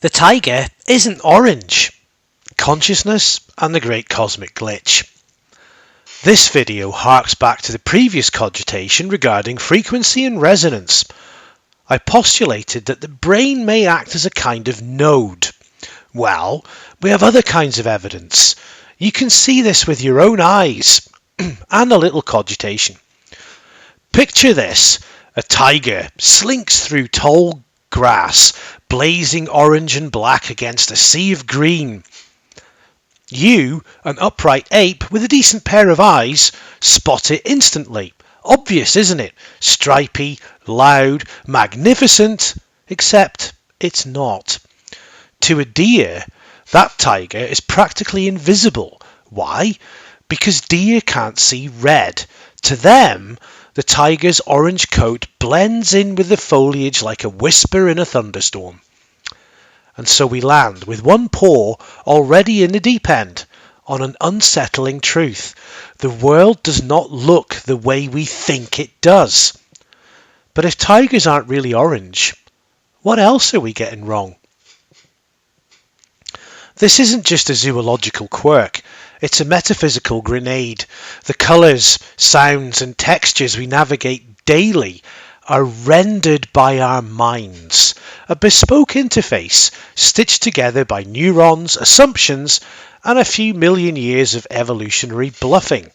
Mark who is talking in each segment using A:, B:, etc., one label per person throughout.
A: The tiger isn't orange. Consciousness and the great cosmic glitch. This video harks back to the previous cogitation regarding frequency and resonance. I postulated that the brain may act as a kind of node. Well, we have other kinds of evidence. You can see this with your own eyes and a little cogitation. Picture this. A tiger slinks through tall grass, blazing orange and black against a sea of green. You, an upright ape with a decent pair of eyes, spot it instantly. Obvious, isn't it? Stripy, loud, magnificent, except it's not. To a deer, that tiger is practically invisible. Why? Because deer can't see red. To them, the tiger's orange coat blends in with the foliage like a whisper in a thunderstorm. And so we land with one paw already in the deep end on an unsettling truth. The world does not look the way we think it does. But if tigers aren't really orange, what else are we getting wrong? This isn't just a zoological quirk, it's a metaphysical grenade. The colours, sounds and textures we navigate daily are rendered by our minds, a bespoke interface stitched together by neurons, assumptions and a few million years of evolutionary bluffing.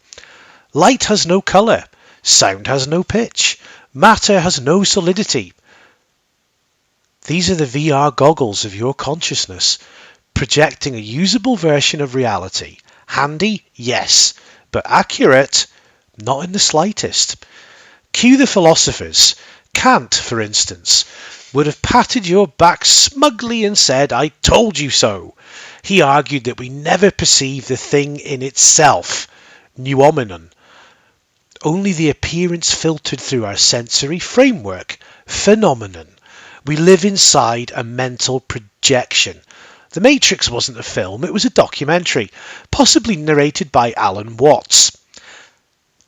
A: Light has no colour, sound has no pitch, matter has no solidity. These are the VR goggles of your consciousness, projecting a usable version of reality. Handy, yes, but accurate, not in the slightest. Cue the philosophers. Kant, for instance, would have patted your back smugly and said, "I told you so." He argued that we never perceive the thing in itself, noumenon, only the appearance filtered through our sensory framework, phenomenon. We live inside a mental projection. The Matrix wasn't a film, it was a documentary, possibly narrated by Alan Watts.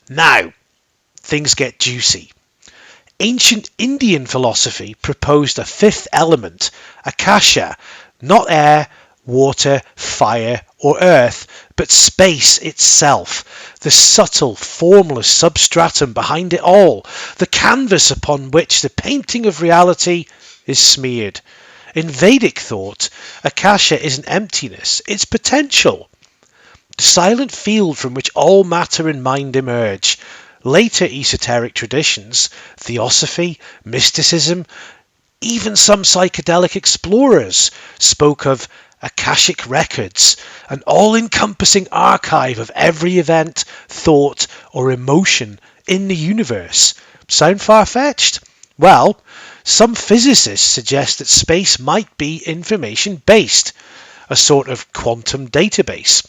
A: Now, things get juicy. Ancient Indian philosophy proposed a fifth element, akasha, not air, water, fire or earth, but space itself, the subtle, formless substratum behind it all, the canvas upon which the painting of reality is smeared. In Vedic thought, akasha isn't emptiness, it's potential, the silent field from which all matter and mind emerge. Later esoteric traditions, theosophy, mysticism, even some psychedelic explorers spoke of akashic records, an all-encompassing archive of every event, thought or emotion in the universe. Sound far-fetched? Well, some physicists suggest that space might be information-based, a sort of quantum database.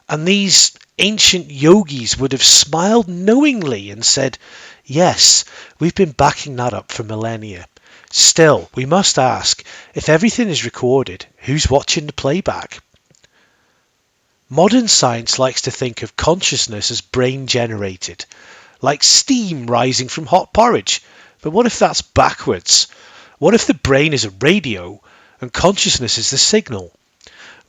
A: And these ancient yogis would have smiled knowingly and said, yes, we've been backing that up for millennia. Still, we must ask, if everything is recorded, who's watching the playback? Modern science likes to think of consciousness as brain-generated, like steam rising from hot porridge. But what if that's backwards? What if the brain is a radio and consciousness is the signal?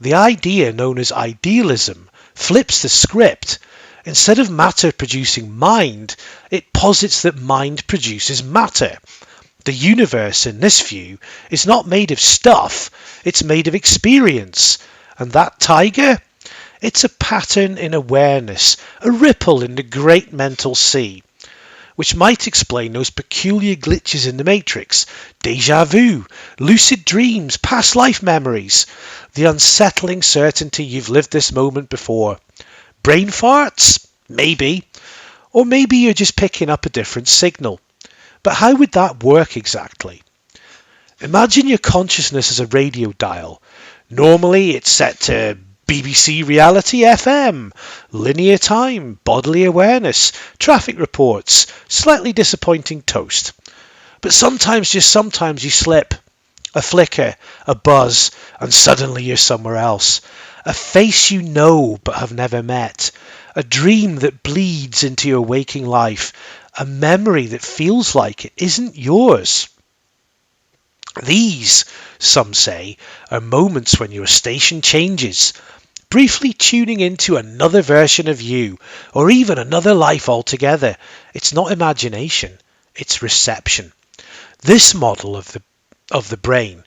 A: The idea known as idealism flips the script. Instead of matter producing mind, it posits that mind produces matter. The universe, in this view, is not made of stuff, it's made of experience. And that tiger? It's a pattern in awareness, a ripple in the great mental sea, which might explain those peculiar glitches in the Matrix, déjà vu, lucid dreams, past life memories, the unsettling certainty you've lived this moment before. Brain farts? Maybe. Or maybe you're just picking up a different signal. But how would that work exactly? Imagine your consciousness as a radio dial. Normally it's set to BBC Reality FM, linear time, bodily awareness, traffic reports, slightly disappointing toast. But sometimes, just sometimes, you slip. A flicker, a buzz, and suddenly you're somewhere else. A face you know but have never met. A dream that bleeds into your waking life. A memory that feels like it isn't yours. These, some say, are moments when your station changes, briefly tuning into another version of you, or even another life altogether. It's not imagination, it's reception. This model of the brain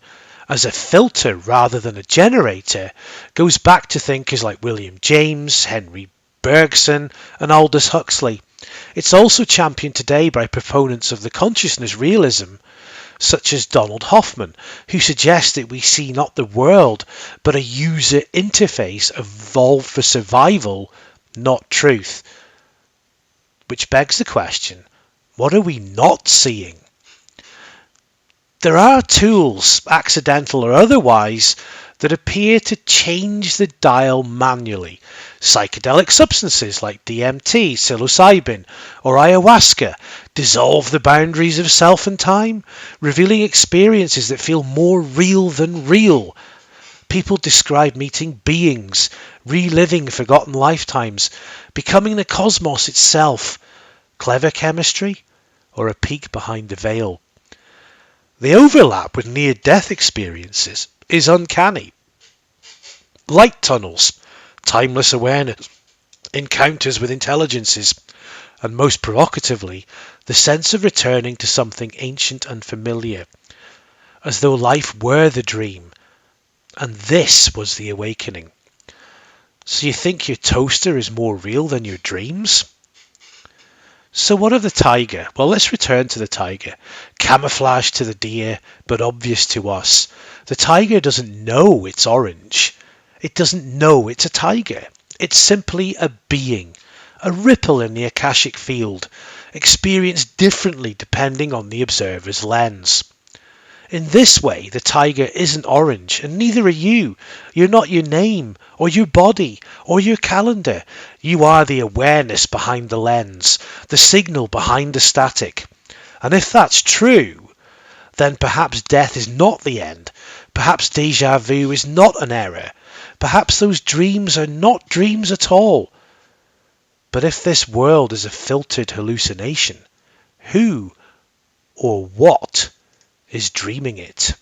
A: as a filter rather than a generator goes back to thinkers like William James, Henry Bergson, and Aldous Huxley. It's also championed today by proponents of the consciousness realism, such as Donald Hoffman, who suggests that we see not the world, but a user interface evolved for survival, not truth. Which begs the question, what are we not seeing? There are tools, accidental or otherwise, that appear to change the dial manually. Psychedelic substances like DMT, psilocybin, or ayahuasca dissolve the boundaries of self and time, revealing experiences that feel more real than real. People describe meeting beings, reliving forgotten lifetimes, becoming the cosmos itself. Clever chemistry, or a peek behind the veil? The overlap with near-death experiences is uncanny. Light tunnels, timeless awareness, encounters with intelligences, and most provocatively, the sense of returning to something ancient and familiar, as though life were the dream, and this was the awakening. So you think your toaster is more real than your dreams? So what of the tiger? Well, let's return to the tiger. Camouflaged to the deer, but obvious to us. The tiger doesn't know it's orange. It doesn't know it's a tiger. It's simply a being, a ripple in the Akashic field, experienced differently depending on the observer's lens. In this way, the tiger isn't orange, and neither are you. You're not your name, or your body, or your calendar. You are the awareness behind the lens, the signal behind the static. And if that's true, then perhaps death is not the end. Perhaps déjà vu is not an error. Perhaps those dreams are not dreams at all. But if this world is a filtered hallucination, who or what is dreaming it?